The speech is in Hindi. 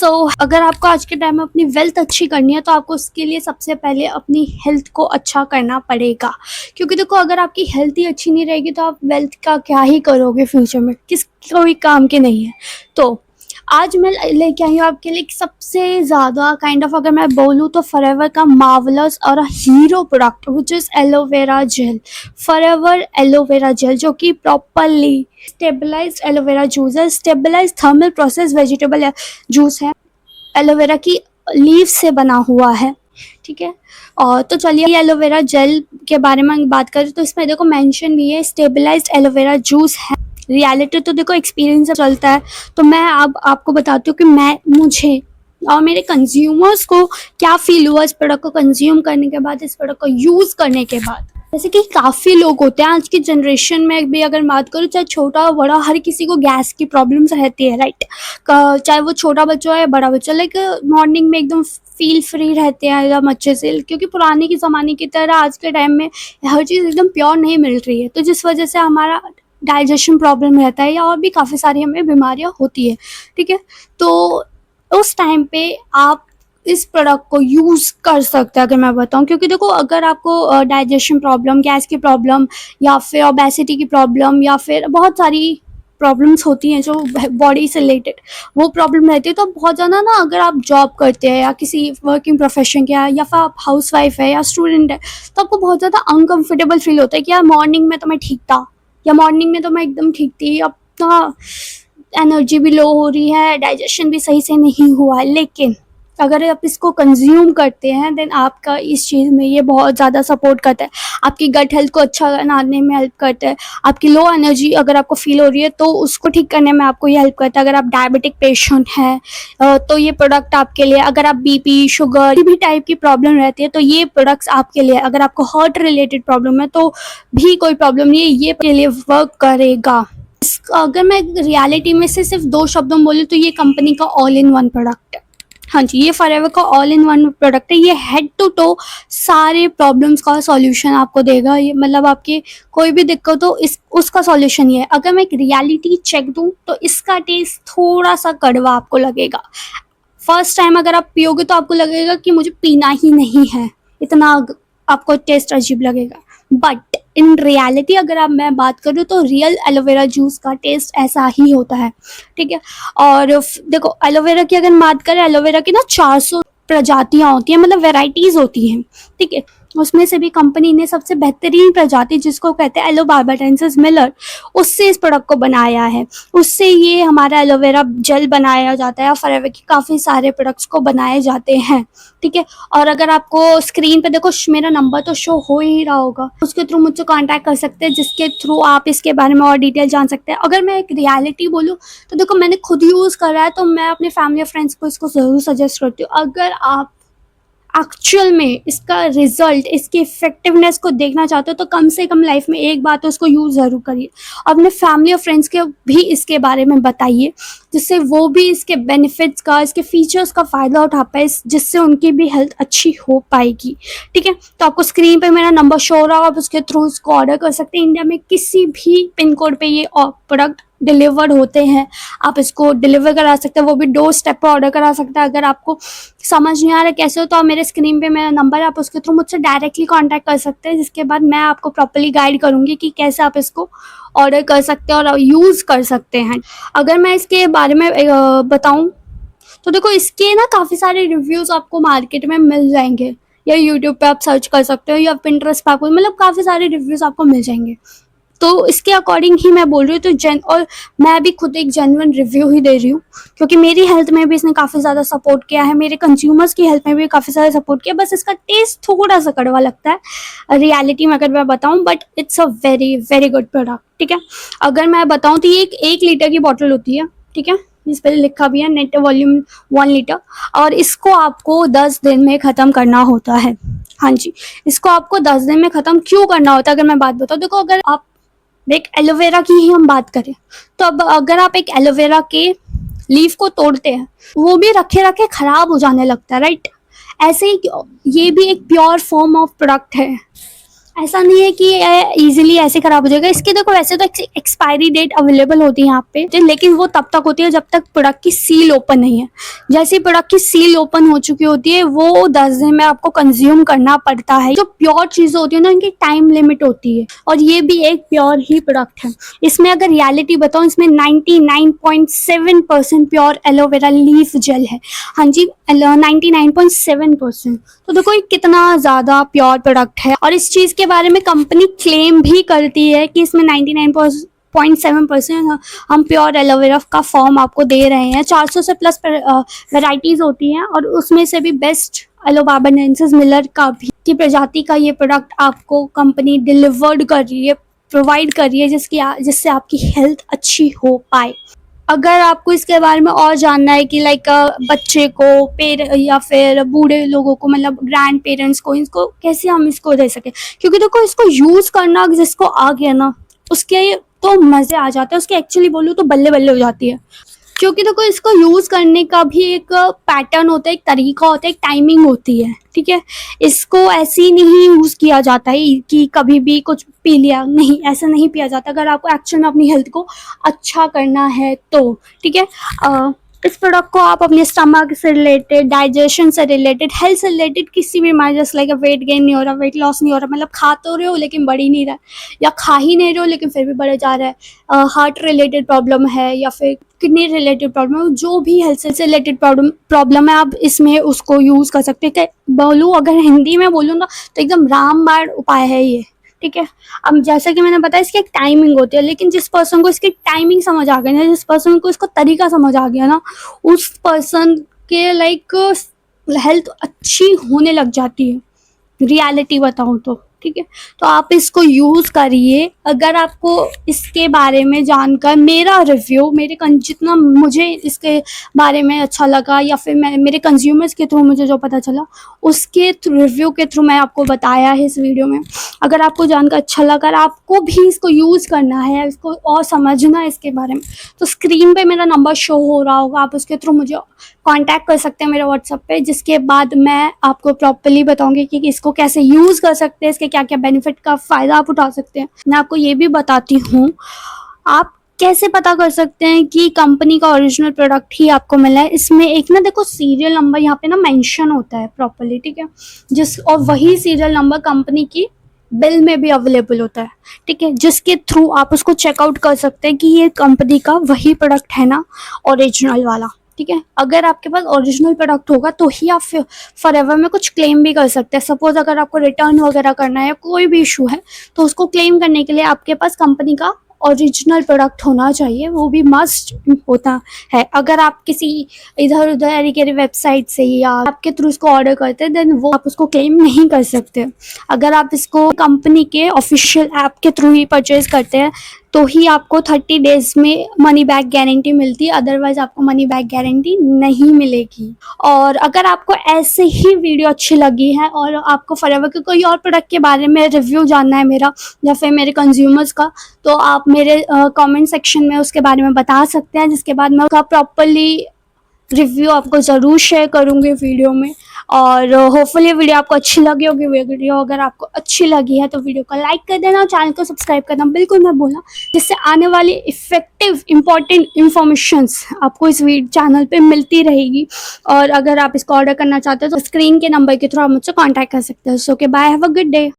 अगर आपको आज के टाइम में अपनी वेल्थ अच्छी करनी है तो आपको उसके लिए सबसे पहले अपनी हेल्थ को अच्छा करना पड़ेगा। क्योंकि देखो, अगर आपकी हेल्थ ही अच्छी नहीं रहेगी तो आप वेल्थ का क्या ही करोगे फ्यूचर में, किस कोई काम के नहीं है। तो आज मैं लेके आई हूँ आपके लिए सबसे ज़्यादा काइंड ऑफ, अगर मैं बोलूँ तो फॉरएवर का मार्वलस और hero product which is aloe vera gel. Forever aloe vera gel जो कि प्रॉपरली स्टेबलाइज्ड एलोवेरा जूस है, stabilised thermal process vegetable juice है, एलोवेरा की लीव से बना हुआ है। ठीक है, और तो चलिए एलोवेरा जेल के बारे में बात करें तो इसमें देखो मेंशन भी है स्टेबलाइज्ड एलोवेरा जूस है। रियलिटी तो देखो एक्सपीरियंस से चलता है, तो मैं अब आपको बताती हूँ कि मुझे और मेरे कंज्यूमर्स को क्या फील हुआ इस प्रोडक्ट को कंज्यूम करने के बाद, इस प्रोडक्ट को यूज़ करने के बाद। जैसे कि काफ़ी लोग होते हैं आज की जनरेशन में भी, अगर बात करूँ चाहे छोटा बड़ा, हर किसी को गैस की प्रॉब्लम्स रहती है, राइट। चाहे वो छोटा बच्चा है बड़ा बच्चा, लाइक मॉर्निंग में एकदम फील फ्री रहते हैं एकदम अच्छे से, क्योंकि पुराने के ज़माने की तरह आज के टाइम में हर चीज़ एकदम प्योर नहीं मिल रही है, तो जिस वजह से हमारा डाइजेशन प्रॉब्लम रहता है या और भी काफ़ी सारी हमें बीमारियाँ होती है। ठीक है, तो उस टाइम पे आप इस प्रोडक्ट को यूज़ कर सकते हैं, अगर मैं बताऊं। क्योंकि देखो, अगर आपको डाइजेशन प्रॉब्लम, गैस की प्रॉब्लम या फिर ओबेसिटी की प्रॉब्लम या फिर बहुत सारी प्रॉब्लम्स होती हैं जो बॉडी से रिलेटेड, वो प्रॉब्लम रहती है, तो बहुत ज़्यादा ना, अगर आप जॉब करते हैं या किसी वर्किंग प्रोफेशन के हैं या फिर आप हाउस वाइफ है या स्टूडेंट है, तो आपको बहुत ज़्यादा अनकम्फर्टेबल फील होता है कि यार मॉर्निंग में तो मैं ठीक था, या मॉर्निंग में तो मैं एकदम ठीक थी, अब तो एनर्जी भी लो हो रही है, डाइजेशन भी सही से नहीं हुआ है। लेकिन अगर आप इसको कंज्यूम करते हैं देन आपका इस चीज़ में ये बहुत ज़्यादा सपोर्ट करता है, आपकी गट हेल्थ को अच्छा बनाने में हेल्प करता है, आपकी लो एनर्जी अगर आपको फील हो रही है तो उसको ठीक करने में आपको ये हेल्प करता है। अगर आप डायबिटिक पेशेंट हैं तो ये प्रोडक्ट आपके लिए, अगर आप बीपी शुगर भी टाइप की प्रॉब्लम रहती है तो ये प्रोडक्ट्स आपके लिए, अगर आपको हार्ट रिलेटेड प्रॉब्लम है तो भी कोई प्रॉब्लम नहीं है, ये के लिए वर्क करेगा। अगर मैं रियलिटी में से सिर्फ 2 शब्दों में बोलूँ तो ये कंपनी का ऑल इन वन प्रोडक्ट है। हाँ जी, ये फॉरएवर का ऑल इन वन प्रोडक्ट है। ये हेड टू टो सारे प्रॉब्लम्स का सॉल्यूशन आपको देगा। ये मतलब आपकी कोई भी दिक्कत हो उसका सॉल्यूशन ये है। अगर मैं एक रियलिटी चेक दूँ तो इसका टेस्ट थोड़ा सा कड़वा आपको लगेगा। फर्स्ट टाइम अगर आप पियोगे तो आपको लगेगा कि मुझे पीना ही नहीं है, इतना आपको टेस्ट अजीब लगेगा। बट इन रियलिटी अगर मैं बात करूँ तो रियल एलोवेरा जूस का टेस्ट ऐसा ही होता है। ठीक है, और देखो एलोवेरा की अगर बात करें, एलोवेरा की ना 400 प्रजातियाँ होती हैं, मतलब वेराइटीज़ होती हैं। ठीक है, उसमें से भी कंपनी ने सबसे बेहतरीन प्रजाति जिसको कहते हैं एलोबार्बाटेंसिस मिलर, उससे इस प्रोडक्ट को बनाया है। उससे ये हमारा एलोवेरा जेल बनाया जाता है और फॉरएवर के काफ़ी सारे प्रोडक्ट्स को बनाए जाते हैं। ठीक है, और अगर आपको स्क्रीन पे देखो मेरा नंबर तो शो हो ही रहा होगा, उसके थ्रू मुझसे कांटेक्ट कर सकते हैं, जिसके थ्रू आप इसके बारे में और डिटेल जान सकते हैं। अगर मैं एक रियलिटी बोलूँ तो देखो, मैंने खुद यूज़ करा है तो मैं अपने फैमिली और फ्रेंड्स को इसको ज़रूर सजेस्ट करती हूँ। अगर आप एक्चुअल में इसका रिजल्ट, इसकी इफेक्टिवनेस को देखना चाहते हो तो कम से कम लाइफ में एक बार तो उसको यूज़ ज़रूर करिए। अपने फैमिली और फ्रेंड्स के भी इसके बारे में बताइए, जिससे वो भी इसके बेनिफिट्स का, इसके फीचर्स का फ़ायदा उठा पाए, जिससे उनकी भी हेल्थ अच्छी हो पाएगी। ठीक है, तो आपको स्क्रीन पे मेरा नंबर शो हो रहा है, आप उसके थ्रू इसको ऑर्डर कर सकते हैं। इंडिया में किसी भी पिन कोड पे ये प्रोडक्ट डिलीवर्ड होते हैं, आप इसको डिलीवर करा सकते हैं, वो भी डोर स्टेप पर ऑर्डर करा सकते हैं। अगर आपको समझ नहीं आ रहा कैसे हो तो आप मेरे स्क्रीन पे मेरा नंबर है, आप उसके थ्रू मुझसे डायरेक्टली कांटेक्ट कर सकते हैं, जिसके बाद मैं आपको प्रॉपर्ली गाइड करूँगी कि कैसे आप इसको ऑर्डर कर सकते हैं और यूज़ कर सकते हैं। अगर मैं इसके बारे में बताऊँ तो देखो, इसके ना काफ़ी सारे रिव्यूज़ आपको मार्केट में मिल जाएंगे, या यूट्यूब पे आप सर्च कर सकते हो या पिंटरेस्ट पे आपको, मतलब काफ़ी सारे रिव्यूज़ आपको मिल जाएंगे। तो इसके अकॉर्डिंग ही मैं बोल रही हूँ, तो और मैं भी खुद एक जेन्युइन रिव्यू ही दे रही हूँ, क्योंकि मेरी हेल्थ में भी इसने काफ़ी ज़्यादा सपोर्ट किया है, मेरे कंज्यूमर्स की हेल्थ में भी काफ़ी ज़्यादा सपोर्ट किया। बस इसका टेस्ट थोड़ा सा कड़वा लगता है रियलिटी में अगर मैं बताऊँ, but it's a very very good product. ठीक है, अगर मैं बताऊँ तो ये एक लीटर की बॉटल होती है। ठीक है, इस पर लिखा भी है नेट वॉल्यूम 1 लीटर, और इसको आपको 10 दिन में ख़त्म करना होता है। हाँ जी, इसको आपको 10 दिन में ख़त्म क्यों करना होता है अगर मैं बात बताऊँ, देखो अगर आप एक एलोवेरा की ही हम बात करें तो अब अगर आप एक एलोवेरा के लीफ को तोड़ते हैं, वो भी रखे रखे खराब हो जाने लगता है, राइट। ऐसे ही ये भी एक प्योर फॉर्म ऑफ प्रोडक्ट है, ऐसा नहीं है कि ये इजीली ऐसे खराब हो जाएगा। इसकी देखो वैसे तो एक्सपायरी डेट अवेलेबल होती है यहाँ पे, लेकिन वो तब तक होती है जब तक प्रोडक्ट की सील ओपन नहीं है। जैसे ही प्रोडक्ट की सील ओपन हो चुकी होती है, वो 10 दिन में आपको कंज्यूम करना पड़ता है। जो प्योर चीजें होती है ना, इनकी टाइम लिमिट होती है, और ये भी एक प्योर ही प्रोडक्ट है। इसमें अगर रियलिटी बताऊं, इसमें 99.7% प्योर एलोवेरा लीफ जेल है। हाँ जी, 99.7%। तो देखो ये कितना ज्यादा प्योर प्रोडक्ट है, और इस चीज के बारे में कंपनी क्लेम भी करती है कि इसमें 99.7% हम प्योर एलोवेरा का फॉर्म आपको दे रहे हैं। 400 से प्लस वेराइटीज होती हैं, और उसमें से भी बेस्ट एलोबार्बेनेंसिस मिलर का भी की प्रजाति का ये प्रोडक्ट आपको कंपनी डिलीवर्ड कर रही है, प्रोवाइड कर रही है, जिससे आपकी हेल्थ अच्छी हो पाए। अगर आपको इसके बारे में और जानना है कि लाइक बच्चे को या फिर बूढ़े लोगों को, मतलब ग्रैंड पेरेंट्स को, इसको कैसे हम इसको दे सके, क्योंकि देखो इसको यूज करना जिसको आ गया ना, उसके तो मजे आ जाते हैं, उसके एक्चुअली बोलूँ तो बल्ले बल्ले हो जाती है। क्योंकि देखो इसको यूज करने का भी एक पैटर्न होता है, एक तरीका होता है, एक टाइमिंग होती है, ठीक है। इसको ऐसे ही नहीं यूज किया जाता है कि कभी भी कुछ पी लिया, नहीं, ऐसा नहीं पिया जाता। अगर आपको एक्चुअल में अपनी हेल्थ को अच्छा करना है तो, ठीक है। इस प्रोडक्ट को आप अपने स्टमक से रिलेटेड, डाइजेशन से रिलेटेड, हेल्थ से रिलेटेड किसी भी बीमारी, जैसे लाइक वेट गेन नहीं हो रहा, वेट लॉस नहीं हो रहा, मतलब खा तो रहे हो लेकिन बढ़ ही नहीं रहा, या खा ही नहीं रहे हो लेकिन फिर भी बढ़े जा रहा है, हार्ट रिलेटेड प्रॉब्लम है या फिर किडनी रिलेटेड प्रॉब्लम, जो भी हेल्थ से रिलेटेड प्रॉब्लम है, आप इसमें उसको यूज़ कर सकते हैं। बोलूँ अगर हिंदी में बोलूँ ना, तो एकदम रामबाण उपाय है ये, ठीक है। अब जैसा कि मैंने बताया, इसकी एक टाइमिंग होती है, लेकिन जिस पर्सन को इसकी टाइमिंग समझ आ गई ना, जिस पर्सन को इसका तरीका समझ आ गया ना, उस पर्सन के लाइक हेल्थ अच्छी होने लग जाती है, रियलिटी बताऊँ तो, ठीक है। तो आप इसको यूज़ करिए। अगर आपको इसके बारे में जानकर मेरा रिव्यू, जितना मुझे इसके बारे में अच्छा लगा, या फिर मेरे कंज्यूमर्स के थ्रू मुझे जो पता चला, उसके रिव्यू के थ्रू मैं आपको बताया है इस वीडियो में। अगर आपको जानकर अच्छा लगा, अगर आपको भी इसको यूज़ करना है, इसको और समझना है इसके बारे में, तो स्क्रीन पे मेरा नंबर शो हो रहा होगा, आप उसके थ्रू मुझे कांटेक्ट कर सकते हैं मेरे व्हाट्सएप पे, जिसके बाद मैं आपको प्रॉपर्ली बताऊंगी कि इसको कैसे यूज़ कर सकते हैं, इसके क्या क्या बेनिफिट का फ़ायदा आप उठा सकते हैं। मैं आपको ये भी बताती हूँ, आप कैसे पता कर सकते हैं कि कंपनी का ओरिजिनल प्रोडक्ट ही आपको मिला है। इसमें एक ना देखो सीरियल नंबर यहाँ पे ना मेंशन होता है प्रॉपर्ली, ठीक है, और वही सीरियल नंबर कंपनी की बिल में भी अवेलेबल होता है, ठीक है, जिसके थ्रू आप उसको चेकआउट कर सकते हैं कि ये कंपनी का वही प्रोडक्ट है ना, ओरिजिनल वाला, ठीक है। अगर आपके पास ओरिजिनल प्रोडक्ट होगा तो ही आप फॉरएवर में कुछ क्लेम भी कर सकते हैं। सपोज अगर आपको रिटर्न वगैरह करना है या कोई भी इशू है, तो उसको क्लेम करने के लिए आपके पास कंपनी का ओरिजिनल प्रोडक्ट होना चाहिए, वो भी मस्ट होता है। अगर आप किसी इधर उधर के वेबसाइट से या आपके थ्रू इसको ऑर्डर करते हैं, देन वो आप उसको क्लेम नहीं कर सकते। अगर आप इसको कंपनी के ऑफिशियल ऐप के थ्रू ही परचेज करते हैं, तो ही आपको 30 डेज में मनी बैक गारंटी मिलती है, अदरवाइज आपको मनी बैक गारंटी नहीं मिलेगी। और अगर आपको ऐसे ही वीडियो अच्छी लगी है और आपको फॉरएवर के कोई और प्रोडक्ट के बारे में रिव्यू जानना है मेरा या फिर मेरे कंज्यूमर्स का, तो आप मेरे कमेंट सेक्शन में उसके बारे में बता सकते हैं, जिसके बाद मैं उसका प्रॉपर्ली रिव्यू आपको ज़रूर शेयर करूँगी वीडियो में। और होपफुली वीडियो आपको अच्छी लगी होगी। वीडियो अगर आपको अच्छी लगी है तो वीडियो को लाइक कर देना, चैनल को सब्सक्राइब करना बिल्कुल मत भूलना, जिससे आने वाली इफेक्टिव इंपॉर्टेंट इन्फॉर्मेशंस आपको इस चैनल पे मिलती रहेगी। और अगर आप इसको ऑर्डर करना चाहते हो तो स्क्रीन के नंबर के थ्रू आप मुझसे कॉन्टैक्ट कर सकते हो। So okay, bye, have a good day.